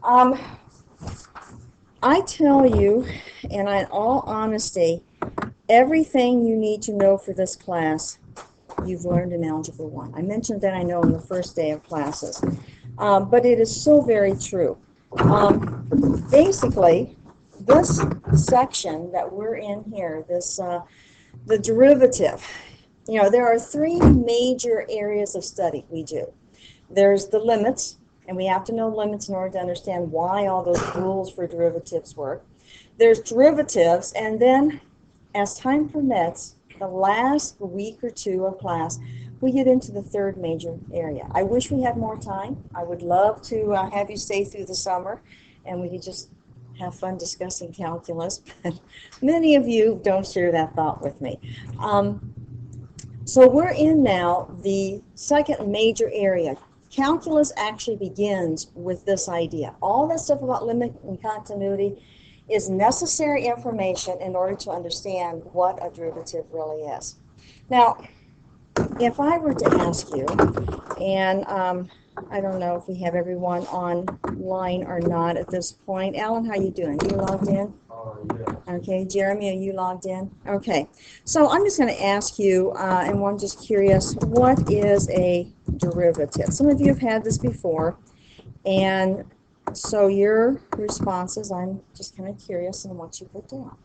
Um, I tell you, and in all honesty, everything you need to know for this class, you've learned in Algebra 1. I mentioned that I know on the first day of classes, but it is so very true. Basically, this section that we're in here, the derivative, there are three major areas of study we do. There's the limits, and we have to know limits in order to understand why all those rules for derivatives work. There's derivatives, and then, as time permits, the last week or two of class, we get into the third major area. I wish we had more time. I would love to have you stay through the summer, and we could just have fun discussing calculus, but many of you don't share that thought with me. So we're in now the second major area. Calculus actually begins with this idea. All that stuff about limit and continuity is necessary information in order to understand what a derivative really is. Now, if I were to ask you, and I don't know if we have everyone online or not at this point. Alan, how you doing? You logged in? Yeah. Okay, Jeremy, are you logged in? Okay, so I'm just going to ask you, and I'm just curious, what is a derivative? Some of you have had this before, and so your responses, I'm just kind of curious on what you put down.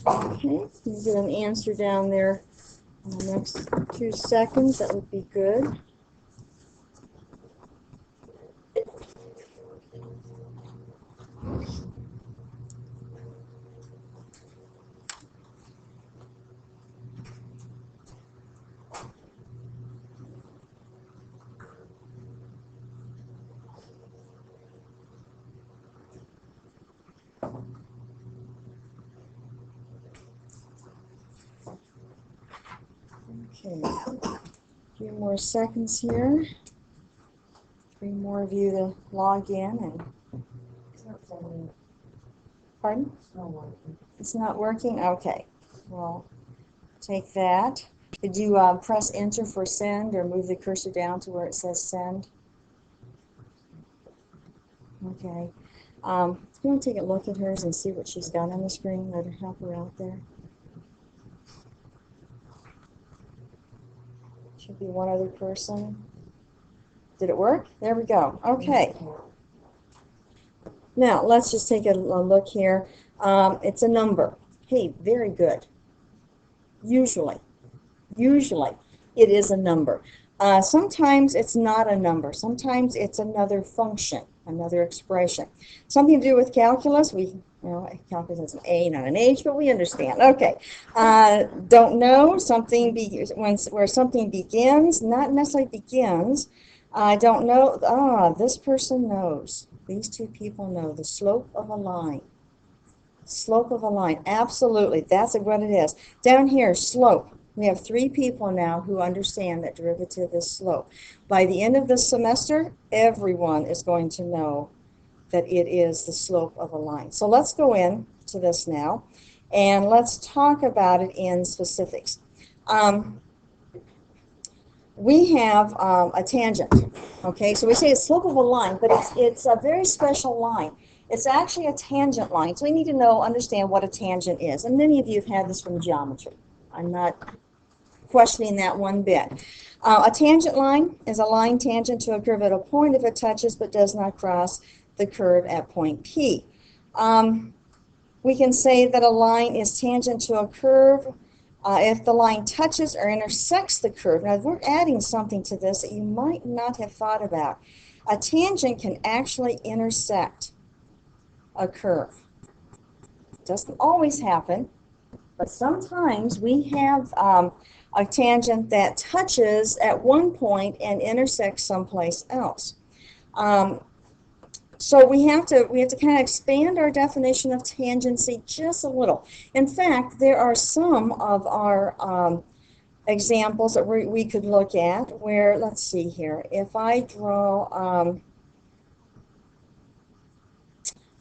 Okay, you get an answer down there in the next 2 seconds. That would be good. Okay, a few more seconds here. 3 more of you to log in and. Pardon? It's not working. It's not working? Okay. Well, take that. Did you press enter for send or move the cursor down to where it says send? Okay. You want to take a look at hers and see what she's got on the screen? Let her help her out there. Should be one other person. Did it work? There we go. Okay. Now, let's just take a look here. It's a number. Hey, very good. Usually, it is a number. Sometimes it's not a number. Sometimes it's another function, another expression. Something to do with calculus. Calculus is an A, not an H, but we understand. Okay. Don't know, where something begins, not necessarily begins. I don't know. This person knows. These two people know the slope of a line. Slope of a line. Absolutely. That's what it is. Down here, slope. We have 3 people now who understand that derivative is slope. By the end of this semester, everyone is going to know that it is the slope of a line. So let's go into this now, and let's talk about it in specifics. We have a tangent. Okay, so we say it's slope of a line, but it's a very special line. It's actually a tangent line, so we need to understand what a tangent is. And many of you have had this from geometry. I'm not questioning that one bit. A tangent line is a line tangent to a curve at a point if it touches but does not cross the curve at point P. We can say that a line is tangent to a curve if the line touches or intersects the curve. Now, we're adding something to this that you might not have thought about. A tangent can actually intersect a curve. It doesn't always happen, but sometimes we have a tangent that touches at one point and intersects someplace else. So we have to kind of expand our definition of tangency just a little. In fact, there are some of our examples that we could look at where, let's see here, if I draw,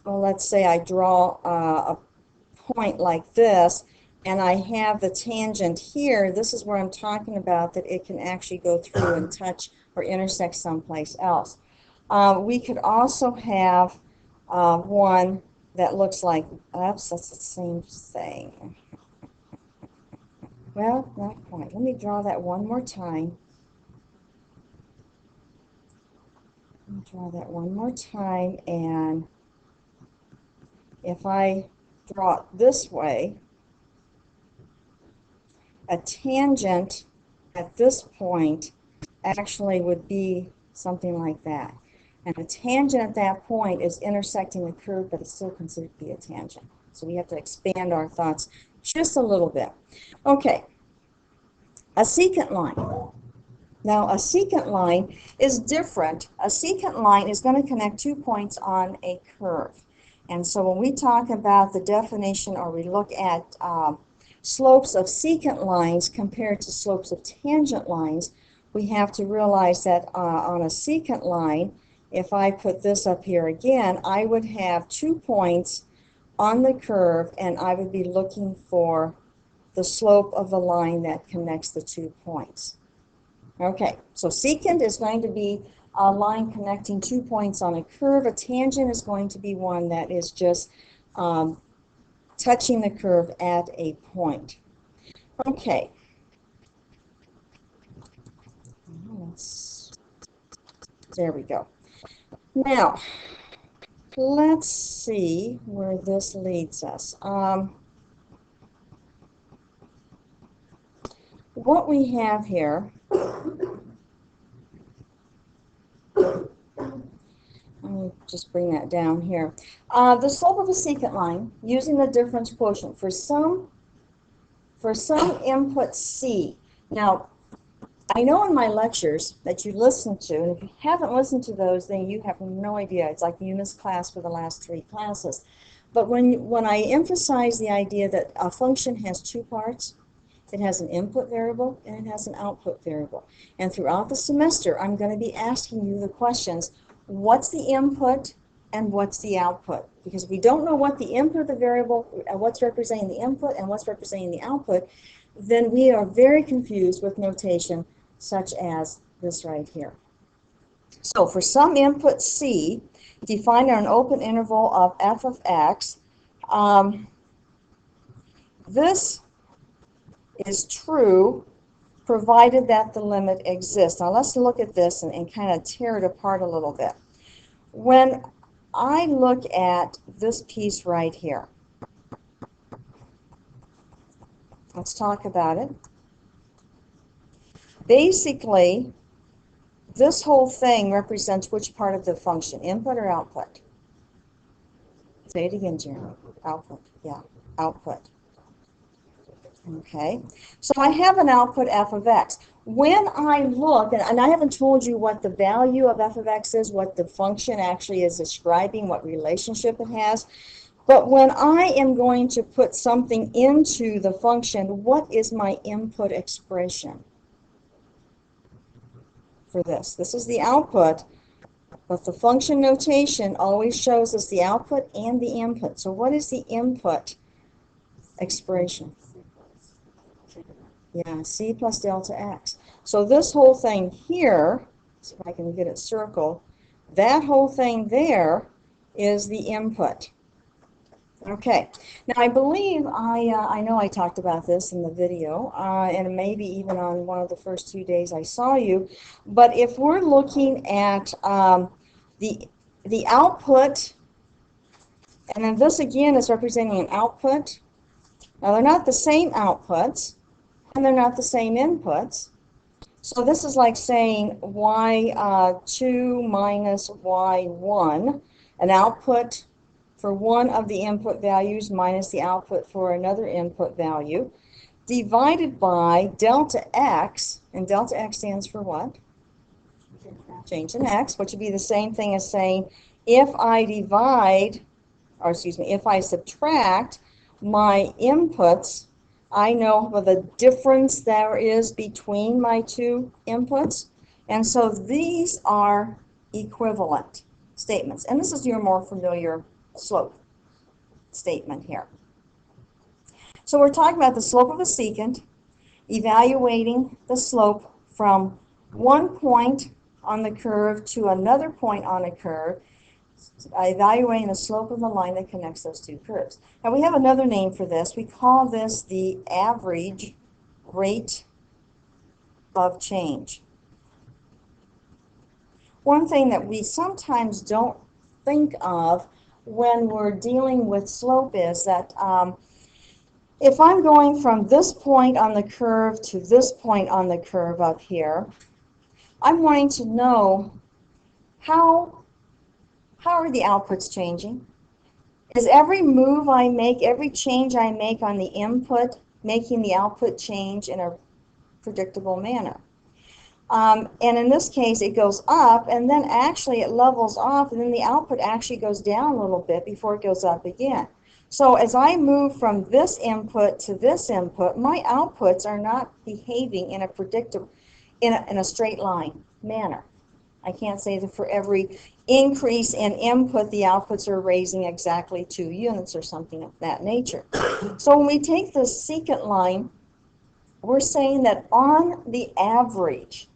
well, let's say I draw a point like this, and I have the tangent here, this is where I'm talking about that it can actually go through and touch or intersect someplace else. We could also have one that looks like, oops, that's the same thing. Well, not quite. Let me draw that one more time. Let me draw that one more time, and if I draw it this way, a tangent at this point actually would be something like that. And a tangent at that point is intersecting the curve, but it's still considered to be a tangent. So we have to expand our thoughts just a little bit. Okay, a secant line. Now, a secant line is different. A secant line is going to connect 2 points on a curve. And so when we talk about the definition, or we look at slopes of secant lines compared to slopes of tangent lines, we have to realize that on a secant line, if I put this up here again, I would have 2 points on the curve, and I would be looking for the slope of the line that connects the 2 points. Okay, so secant is going to be a line connecting 2 points on a curve. A tangent is going to be one that is just touching the curve at a point. Okay. There we go. Now, let's see where this leads us. What we have here, let me just bring that down here. The slope of a secant line using the difference quotient for some input C. Now, I know in my lectures that you listen to, and if you haven't listened to those, then you have no idea. It's like you missed class for the last 3 classes. But when I emphasize the idea that a function has 2 parts, it has an input variable and it has an output variable. And throughout the semester, I'm going to be asking you the questions, what's the input and what's the output? Because if we don't know what the input of the variable, what's representing the input and what's representing the output, then we are very confused with notation such as this right here. So for some input C, defined on an open interval of f of x, this is true provided that the limit exists. Now let's look at this and kind of tear it apart a little bit. When I look at this piece right here, let's talk about it. Basically, this whole thing represents which part of the function, input or output? Say it again, Jeremy. Output. Yeah, output. Okay, so I have an output f of x. When I look, and I haven't told you what the value of f of x is, what the function actually is describing, what relationship it has, but when I am going to put something into the function, what is my input expression for this? This is the output, but the function notation always shows us the output and the input. So what is the input expression? Yeah, c plus delta x. So this whole thing here, see if I can get it circled, that whole thing there is the input. Okay, now I believe I know I talked about this in the video, and maybe even on one of the first 2 days I saw you, but if we're looking at the output, and then this again is representing an output. Now they're not the same outputs, and they're not the same inputs. So this is like saying y2 minus y1, an output for one of the input values minus the output for another input value. divided by delta x, and delta x stands for what? Change in x, which would be the same thing as saying if I divide, or excuse me, if I subtract my inputs, I know what the difference there is between my two inputs. And so these are equivalent statements. And this is your more familiar slope statement here. So we're talking about the slope of a secant, evaluating the slope from one point on the curve to another point on a curve, evaluating the slope of the line that connects those two curves. Now we have another name for this. We call this the average rate of change. One thing that we sometimes don't think of when we're dealing with slope is that if I'm going from this point on the curve to this point on the curve up here, I'm wanting to know how are the outputs changing? Is every move I make, every change I make on the input, making the output change in a predictable manner? And in this case, it goes up, and then actually it levels off, and then the output actually goes down a little bit before it goes up again. So as I move from this input to this input, my outputs are not behaving in a predictable, in a straight line manner. I can't say that for every increase in input, the outputs are raising exactly 2 units or something of that nature. So when we take the secant line, we're saying that on the average,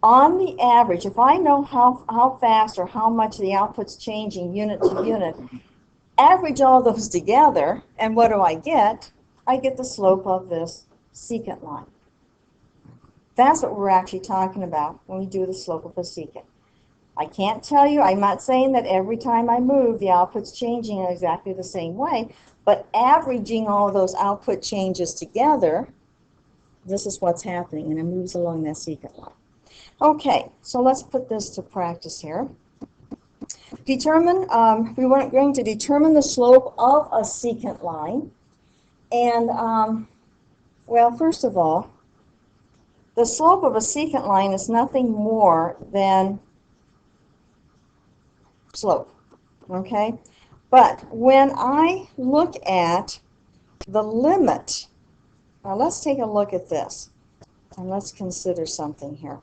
if I know how fast or how much the output's changing unit to unit, average all those together, and what do I get? I get the slope of this secant line. That's what we're actually talking about when we do the slope of a secant. I can't tell you, I'm not saying that every time I move, the output's changing in exactly the same way, but averaging all those output changes together, this is what's happening, and it moves along that secant line. Okay, so let's put this to practice here. We were going to determine the slope of a secant line, and well, first of all, the slope of a secant line is nothing more than slope, okay? But when I look at the limit, now let's take a look at this, and let's consider something here.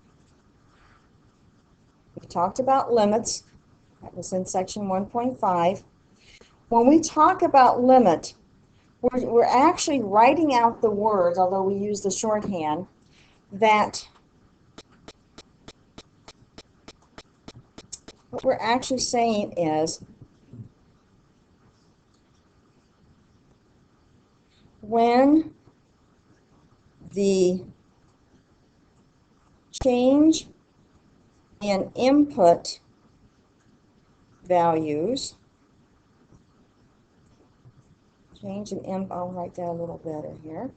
We talked about limits. That was in section 1.5. When we talk about limit, we're actually writing out the words, although we use the shorthand, that what we're actually saying is when the change in input values, I'll write that a little better here.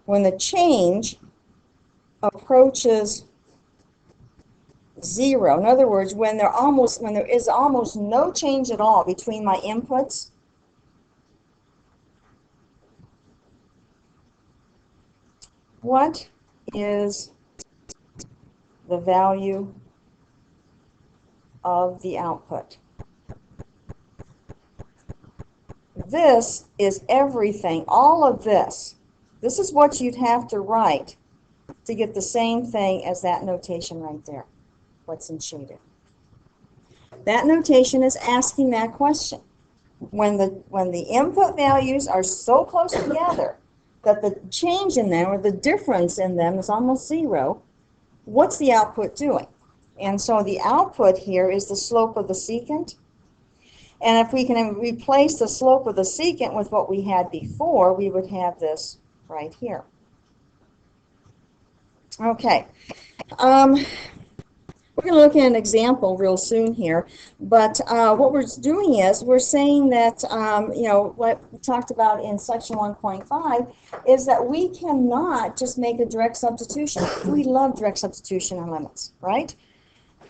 When the change approaches 0, in other words, when there is almost no change at all between my inputs, what is the value of the output? This is everything, all of this. This is what you'd have to write to get the same thing as that notation right there, what's in shaded. That notation is asking that question. When the input values are so close together that the change in them, or the difference in them, is almost 0, what's the output doing? And so the output here is the slope of the secant. And if we can replace the slope of the secant with what we had before, we would have this right here. Okay. We're going to look at an example real soon here, but what we're doing is we're saying that, what we talked about in section 1.5 is that we cannot just make a direct substitution. We love direct substitution and limits, right?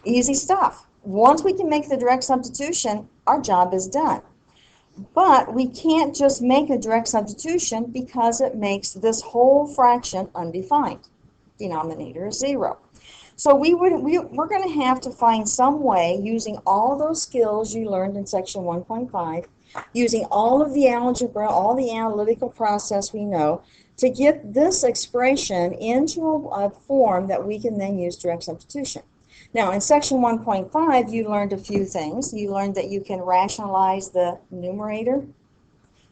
Easy stuff. once we can make the direct substitution, our job is done. But we can't just make a direct substitution because it makes this whole fraction undefined. Denominator is 0. So we're going to have to find some way, using all those skills you learned in section 1.5, using all of the algebra, all the analytical process we know, to get this expression into a form that we can then use direct substitution. Now, in section 1.5, you learned a few things. You learned that you can rationalize the numerator.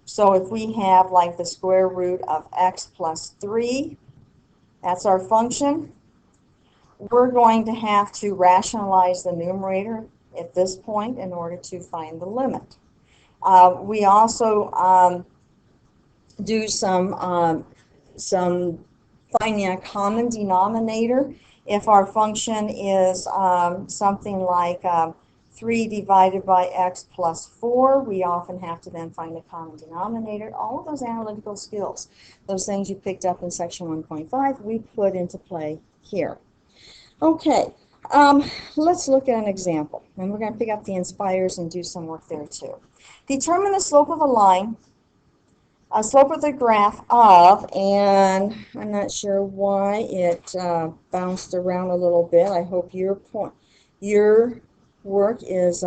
So if we have like the square root of x plus 3, that's our function. We're going to have to rationalize the numerator at this point in order to find the limit. We also do some finding a common denominator. If our function is something like 3 divided by x plus 4, we often have to then find a common denominator. All of those analytical skills, those things you picked up in section 1.5, we put into play here. Okay, let's look at an example. And we're going to pick up the inspires and do some work there too. Determine the slope of a line, a slope of the graph of, and I'm not sure why it bounced around a little bit. I hope your work is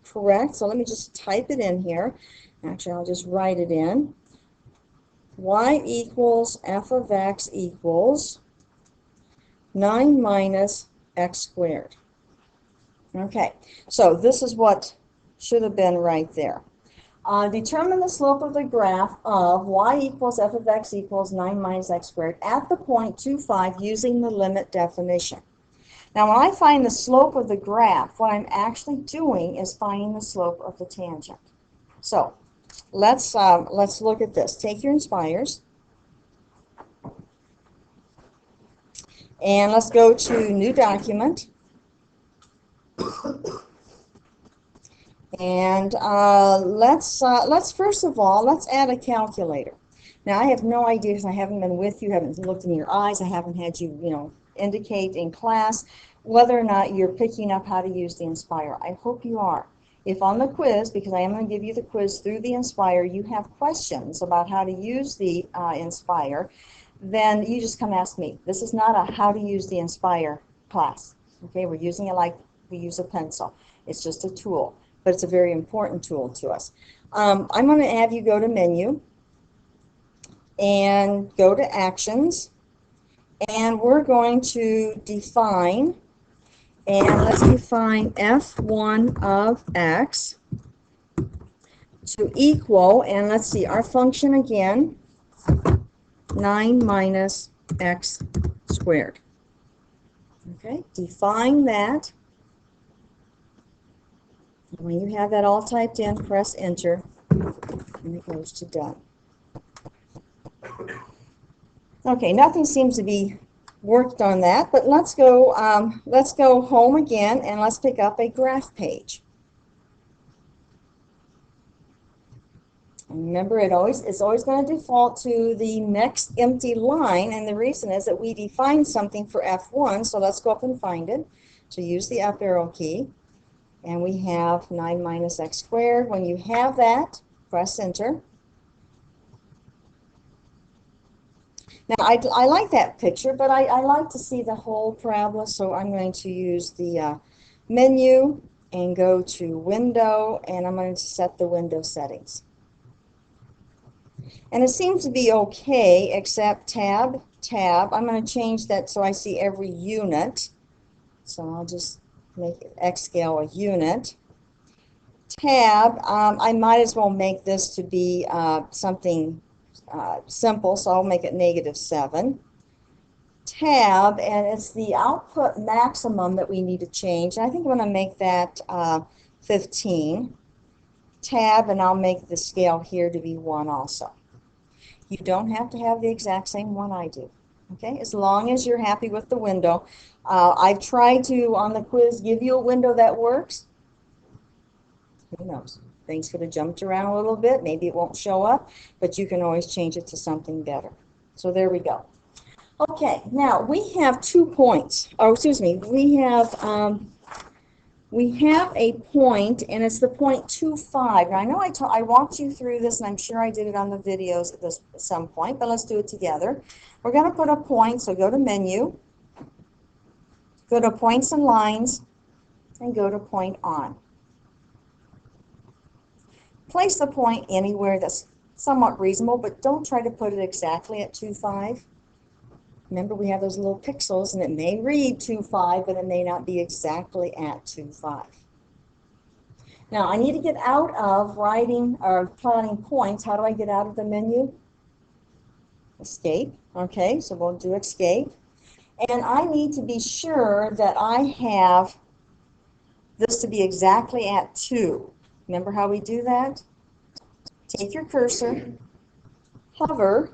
correct. So let me just type it in here. Actually, I'll just write it in. Y equals f of x equals 9 minus x squared. Okay, so this is what should have been right there. Determine the slope of the graph of y equals f of x equals 9 minus x squared at the point 2, 5 using the limit definition. Now, when I find the slope of the graph, what I'm actually doing is finding the slope of the tangent. So let's look at this. Take your inspires. And let's go to new document. And let's first of all, let's add a calculator. Now, I have no idea because I haven't been with you, haven't looked in your eyes, I haven't had you, indicate in class whether or not you're picking up how to use the Inspire. I hope you are. If on the quiz, because I am going to give you the quiz through the Inspire, you have questions about how to use the Inspire, then you just come ask me. This is not a how to use the Inspire class. Okay, we're using it like we use a pencil. It's just a tool, but it's a very important tool to us. I'm going to have you go to menu and go to actions, and we're going to define, and let's define f1 of x to equal, and let's see, our function again, 9 minus x squared. Okay, define that. When you have that all typed in, press enter, and it goes to done. Okay, nothing seems to be worked on that, but let's go home again, and let's pick up a graph page. Remember, it's always going to default to the next empty line, and the reason is that we defined something for F1, so let's go up and find it. So use the up arrow key, and we have 9 minus x squared. When you have that, press enter. Now, I like that picture, but I like to see the whole parabola, so I'm going to use the menu and go to window, and I'm going to set the window settings. And it seems to be okay, except tab. I'm going to change that so I see every unit. So I'll just make X scale a unit. Tab, I might as well make this to be something simple, so I'll make it -7. Tab, and it's the output maximum that we need to change. And I think I'm going to make that 15. Tab, and I'll make the scale here to be 1 also. You don't have to have the exact same one I do, okay? As long as you're happy with the window. I've tried to, on the quiz, give you a window that works. Who knows? Things could have jumped around a little bit. Maybe it won't show up, but you can always change it to something better. So there we go. Okay, now we have 2 points. Oh, excuse me. We have we have a point, and it's the point 0.25. Now, I know I walked you through this, and I'm sure I did it on the videos at some point, but let's do it together. We're going to put a point, so go to Menu, go to Points and Lines, and go to Point On. Place the point anywhere that's somewhat reasonable, but don't try to put it exactly at 2.5. Remember, we have those little pixels, and it may read 2.5, but it may not be exactly at 2.5. Now, I need to get out of writing or plotting points. How do I get out of the menu? Escape. Okay, so we'll do escape. And I need to be sure that I have this to be exactly at 2. Remember how we do that? Take your cursor, hover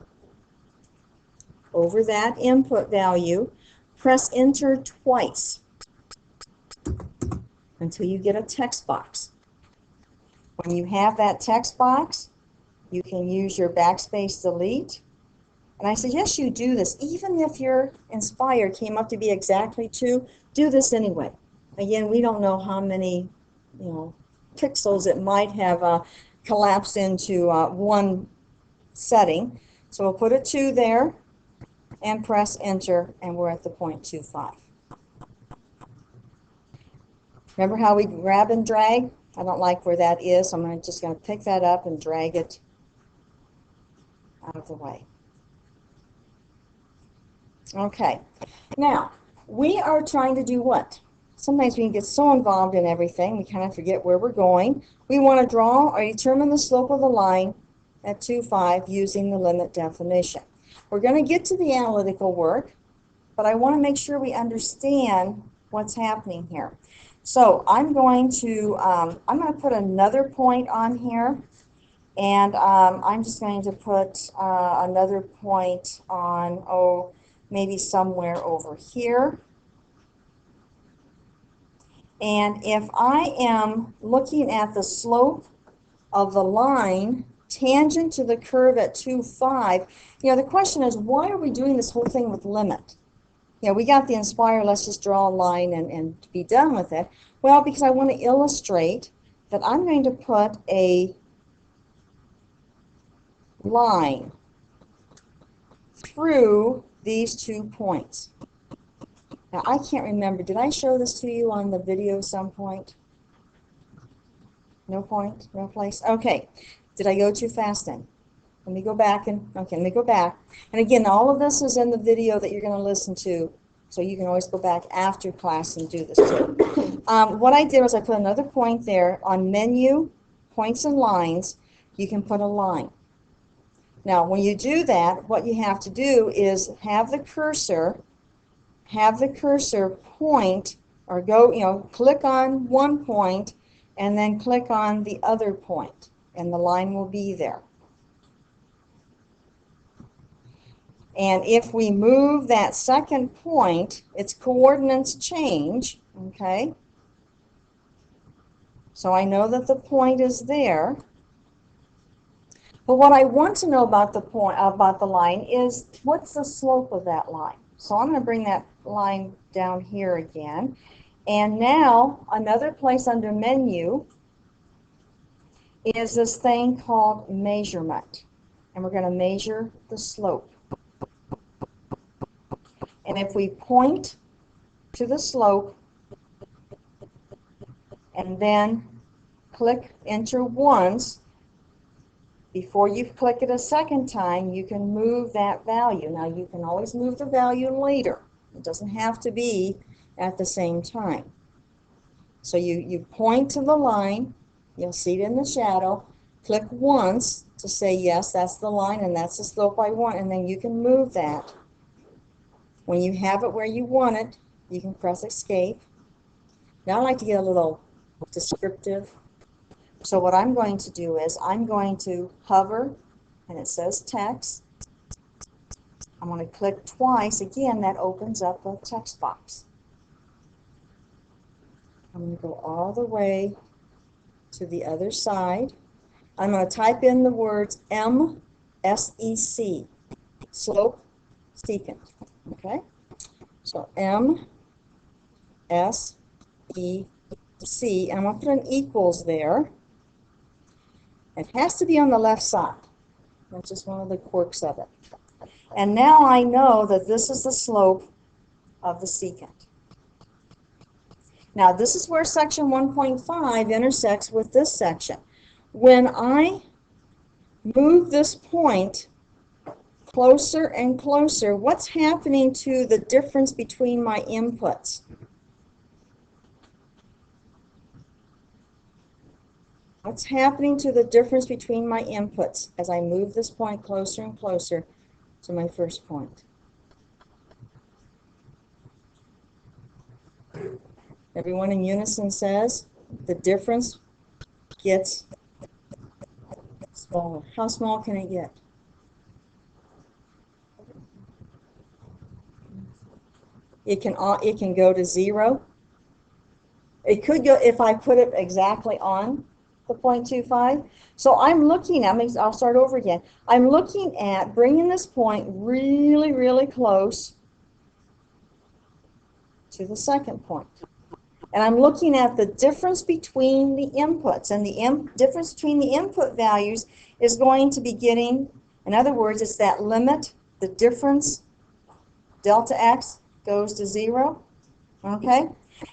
over that input value, press enter twice until you get a text box. When you have that text box, you can use your backspace delete. And I suggest you do this. Even if your Inspire came up to be exactly 2, do this anyway. Again, we don't know how many pixels it might have collapsed into one setting. So we'll put a 2 there and press enter, and we're at the point 0.25. Remember how we grab and drag? I don't like where that is, so I'm just going to pick that up and drag it out of the way. Okay, now we are trying to do what? Sometimes we can get so involved in everything, we kind of forget where we're going. We want to draw or determine the slope of the line at 2.5 using the limit definition. We're going to get to the analytical work, but I want to make sure we understand what's happening here. So I'm going to put another point on here, and I'm just going to put another point on, maybe somewhere over here. And if I am looking at the slope of the line tangent to the curve at 2.5, the question is, why are we doing this whole thing with limit? We got the Inspire, let's just draw a line and be done with it. Well, because I want to illustrate that I'm going to put a line through these 2 points. Now, I can't remember. Did I show this to you on the video some point? No point? No place? Okay. Did I go too fast then? Let me go back let me go back. And again, all of this is in the video that you're going to listen to, so you can always go back after class and do this too. What I did was I put another point there on Menu, Points and Lines. You can put a line. Now, when you do that, what you have to do is have the cursor point, or go, click on one point and then click on the other point, and the line will be there. And if we move that second point, its coordinates change, okay? So I know that the point is there. But what I want to know about the line is, what's the slope of that line? So I'm going to bring that line down here again. And now another place under Menu is this thing called Measurement. And we're going to measure the slope. And if we point to the slope and then click enter once, before you click it a second time, you can move that value. Now, you can always move the value later. It doesn't have to be at the same time. So you point to the line, you'll see it in the shadow, click once to say, yes, that's the line and that's the slope I want, and then you can move that. When you have it where you want it, you can press escape. Now I like to get a little descriptive. So what I'm going to do is I'm going to hover, and it says text. I'm going to click twice. Again, that opens up a text box. I'm going to go all the way to the other side. I'm going to type in the words M-S-E-C, slope secant. Okay? So M-S-E-C. C, and I'm going to put an equals there. It has to be on the left side. That's just one of the quirks of it. And now I know that this is the slope of the secant. Now this is where section 1.5 intersects with this section. When I move this point closer and closer, what's happening to the difference between my inputs? What's happening to the difference between my inputs as I move this point closer and closer to my first point? Everyone in unison says the difference gets smaller. How small can it get? It can go to 0. It could go if I put it exactly on the 0.25. So I'm looking at, I'll start over again. I'm looking at bringing this point really, really close to the second point. And I'm looking at the difference between the inputs. And the difference between the input values is going to be getting, in other words, it's that limit, the difference, delta x goes to 0. Okay?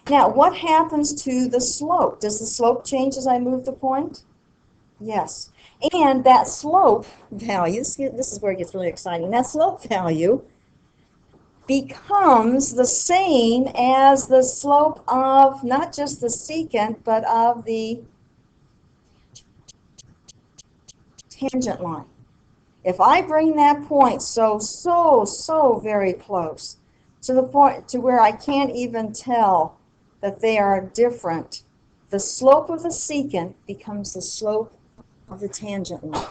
Now, what happens to the slope? Does the slope change as I move the point? Yes. And that slope value, this is where it gets really exciting, that slope value becomes the same as the slope of not just the secant, but of the tangent line. If I bring that point so very close to the point to where I can't even tell that they are different, the slope of the secant becomes the slope of the tangent line.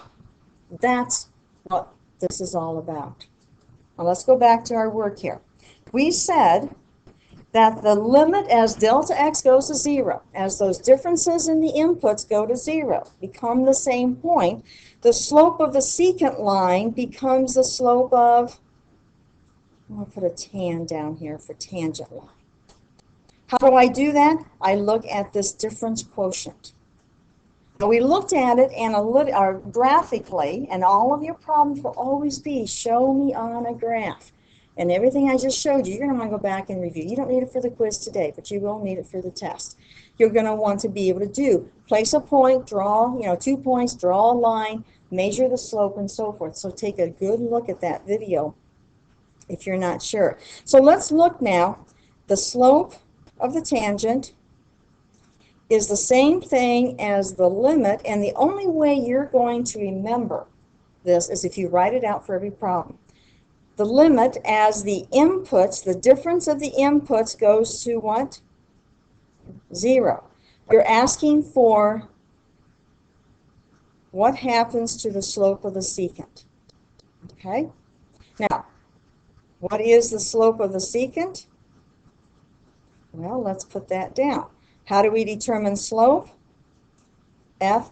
That's what this is all about. Now let's go back to our work here. We said that the limit as delta x goes to 0, as those differences in the inputs go to 0, become the same point, the slope of the secant line becomes the slope of, I'll put a tan down here for tangent line. How do I do that? I look at this difference quotient. Now we looked at it graphically, and all of your problems will always be, show me on a graph. And everything I just showed you, you're going to want to go back and review. You don't need it for the quiz today, but you will need it for the test. You're going to want to be able to do, place a point, draw, 2 points, draw a line, measure the slope, and so forth. So take a good look at that video if you're not sure. So let's look now. The slope of the tangent is the same thing as the limit, and the only way you're going to remember this is if you write it out for every problem. The limit as the inputs, the difference of the inputs goes to what? 0. You're asking for what happens to the slope of the secant. Okay? Now, what is the slope of the secant? Well, let's put that down. How do we determine slope? Let's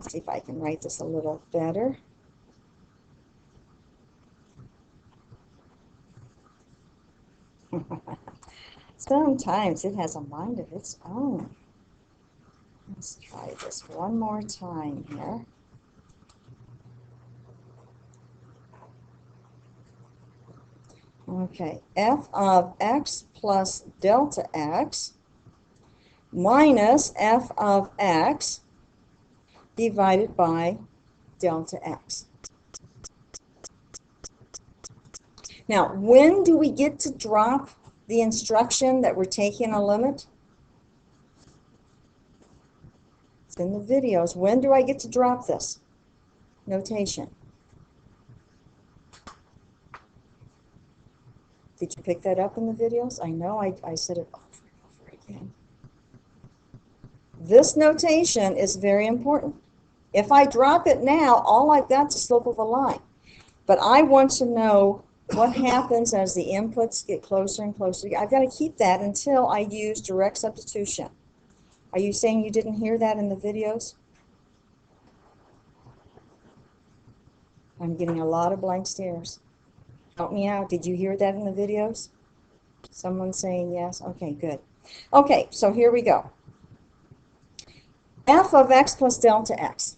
see if I can write this a little better. Sometimes it has a mind of its own. Let's try this one more time here. Okay, f of x plus delta x minus f of x divided by delta x. Now, when do we get to drop the instruction that we're taking a limit? It's in the videos. When do I get to drop this notation? Did you pick that up in the videos? I know I said it over and over again. This notation is very important. If I drop it now, all I've got is the slope of a line. But I want to know what happens as the inputs get closer and closer. I've got to keep that until I use direct substitution. Are you saying you didn't hear that in the videos? I'm getting a lot of blank stares. Help me out. Did you hear that in the videos? Someone saying yes? Okay, good. Okay, so here we go. F of x plus delta x.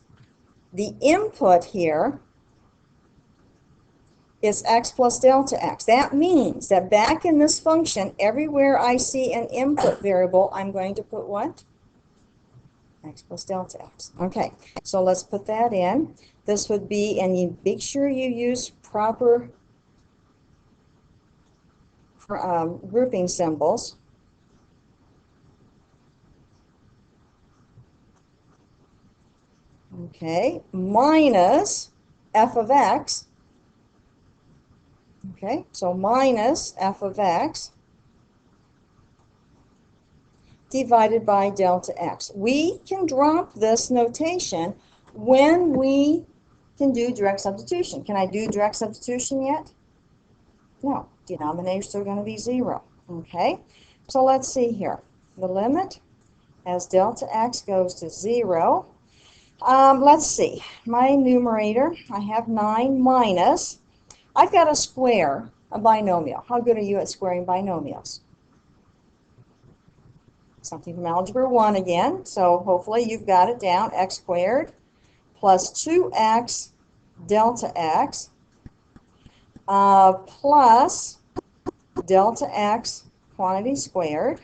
The input here is x plus delta x. That means that back in this function, everywhere I see an input variable, I'm going to put what? X plus delta x. Okay, so let's put that in. This would be, and you make sure you use proper grouping symbols. Okay, minus f of x. Okay, so minus f of x divided by delta x. We can drop this notation when we can do direct substitution. Can I do direct substitution yet? No, denominator is still going to be 0. Okay, so let's see here. The limit as delta x goes to 0. Let's see. My numerator, I have 9 minus. I've got to square a binomial. How good are you at squaring binomials? Something from Algebra 1 again, so hopefully you've got it down. X squared plus 2x delta x plus delta x quantity squared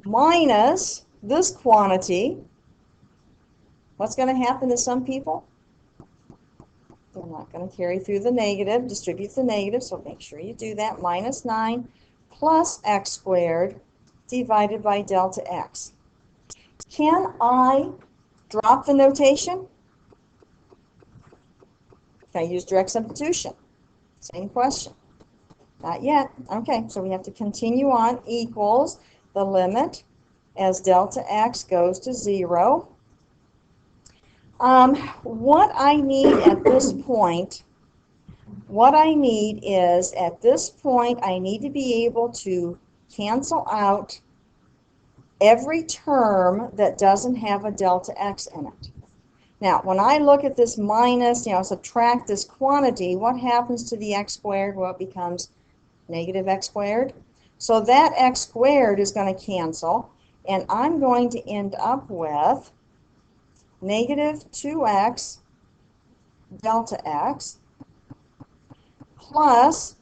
minus this quantity. What's going to happen to some people? They're not going to carry through the negative, distribute the negative, so make sure you do that. Minus 9 plus x squared divided by delta x. Can I drop the notation? Can I use direct substitution? Same question. Not yet. Okay, so we have to continue on. Equals the limit as delta x goes to 0. What I need at this point, I need to be able to cancel out every term that doesn't have a delta x in it. Now, when I look at this minus, subtract this quantity, what happens to the x squared? Well, it becomes negative x squared. So that x squared is going to cancel, and I'm going to end up with negative 2x delta x plus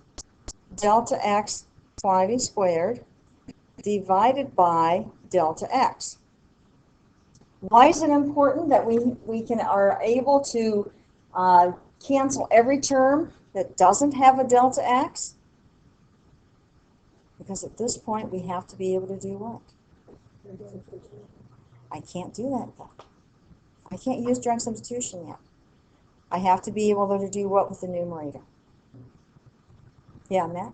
delta x quantity squared divided by delta x. Why is it important that we are able to cancel every term that doesn't have a delta x? Because at this point we have to be able to do what? I can't do that though. I can't use direct substitution yet. I have to be able to do what with the numerator? Yeah, Matt?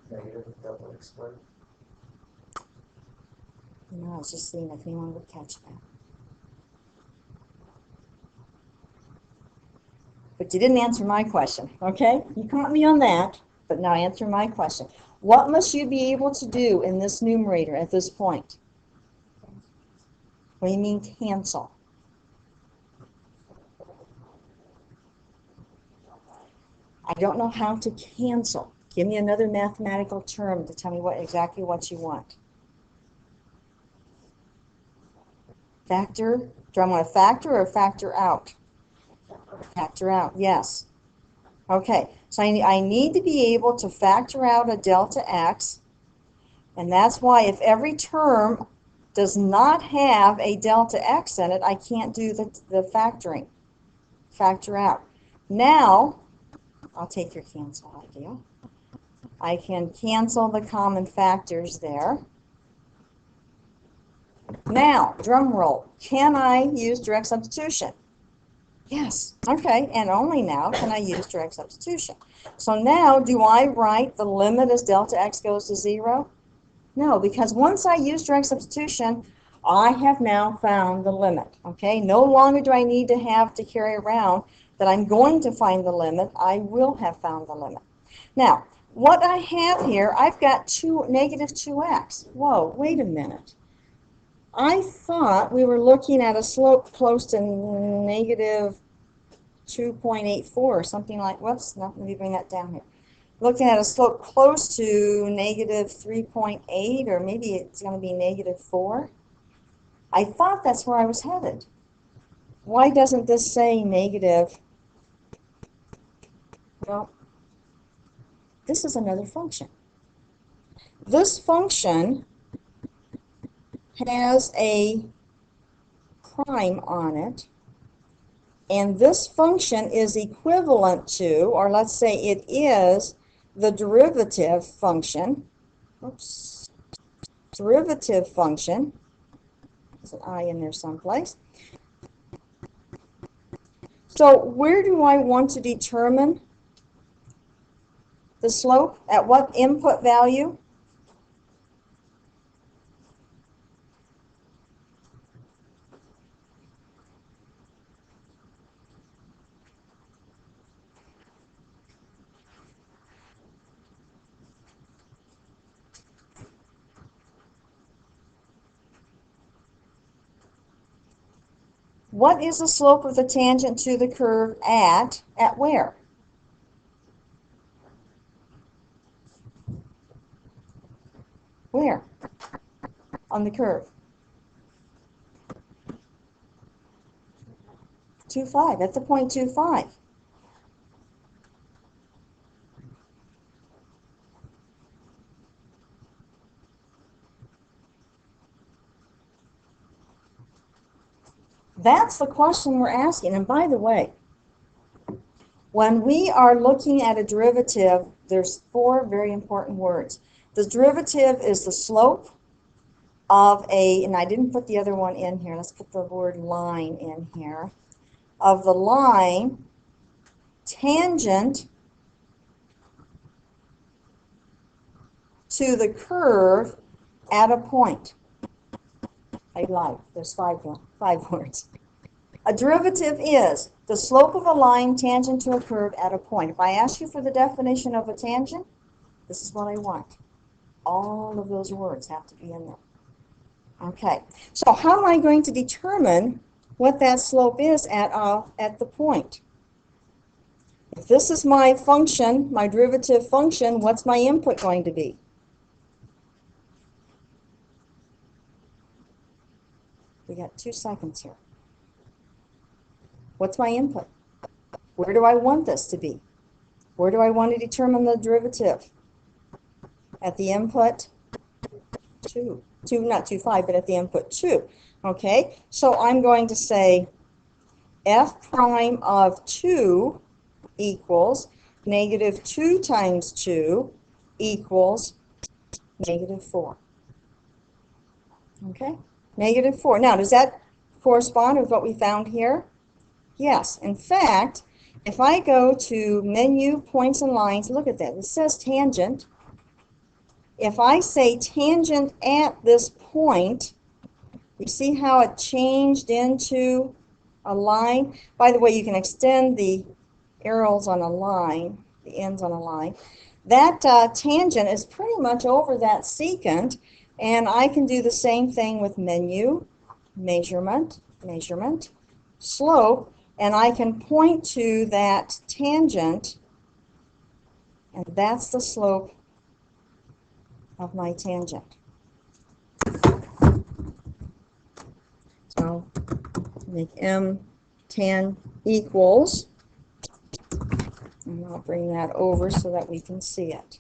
Negative delta x squared. I was just seeing if anyone would catch that. But you didn't answer my question, okay? You caught me on that, but now answer my question. What must you be able to do in this numerator at this point? What do you mean cancel? I don't know how to cancel. Give me another mathematical term to tell me exactly what you want. Factor? Do I want to factor or factor out? Factor out, yes. Okay, so I need to be able to factor out a delta x, and that's why if every term does not have a delta x in it, I can't do the factoring. Factor out. Now, I'll take your cancel idea. I can cancel the common factors there. Now, drum roll, can I use direct substitution? Yes. Okay, and only now can I use direct substitution. So now, do I write the limit as delta x goes to 0? No, because once I use direct substitution, I have now found the limit. Okay, no longer do I need to have to carry around that I'm going to find the limit. I will have found the limit. Now, what I have here, I've got negative 2x. Whoa, wait a minute. I thought we were looking at a slope close to negative 2.84 or something like, whoops, no, let me bring that down here. looking at a slope close to negative 3.8, or maybe it's going to be negative 4. I thought that's where I was headed. Why doesn't this say negative? Well, this is another function. This function has a prime on it, and this function is equivalent to, or let's say it is, the derivative function. Oops. Derivative function. There's an I in there someplace. So where do I want to determine the slope? At what input value? What is the slope of the tangent to the curve at where? Where? On the curve. 2,5. At the point 2,5. That's the question we're asking. And by the way, when we are looking at a derivative, there's 4 very important words. The derivative is the slope of a, and I didn't put the other one in here, let's put the word line in here, of the line tangent to the curve at a point. I lied, there's 5 words. A derivative is the slope of a line tangent to a curve at a point. If I ask you for the definition of a tangent, this is what I want. All of those words have to be in there. Okay, so how am I going to determine what that slope is at the point? If this is my function, my derivative function, what's my input going to be? We got 2 seconds here. What's my input? Where do I want this to be? Where do I want to determine the derivative? At the input 2. Not 2,5, but at the input 2. Okay, so I'm going to say f prime of 2 equals negative 2 times 2 equals negative 4. Okay, negative 4. Now, does that correspond with what we found here? Yes. In fact, if I go to menu, points and lines, look at that. It says tangent. If I say tangent at this point, you see how it changed into a line? By the way, you can extend the arrows on a line, the ends on a line. That tangent is pretty much over that secant, and I can do the same thing with menu, measurement, slope, and I can point to that tangent, and that's the slope of my tangent. So make m tan equals, and I'll bring that over so that we can see it.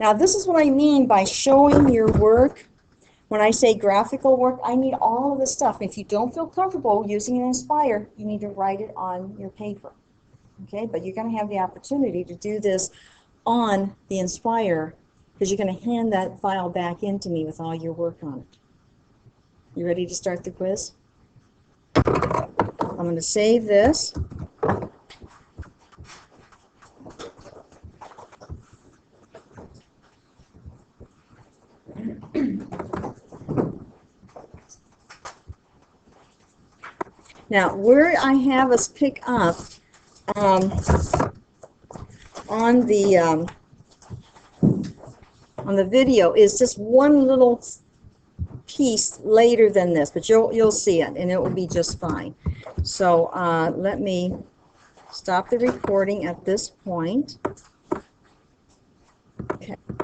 Now this is what I mean by showing your work. When I say graphical work, I need all of this stuff. If you don't feel comfortable using an Inspire, you need to write it on your paper. Okay, but you're going to have the opportunity to do this on the Inspire, because you're going to hand that file back into me with all your work on it. You ready to start the quiz? I'm going to save this. Now, where I have us pick up on the video is just one little piece later than this, but you'll see it, and it will be just fine. So let me stop the recording at this point. Okay.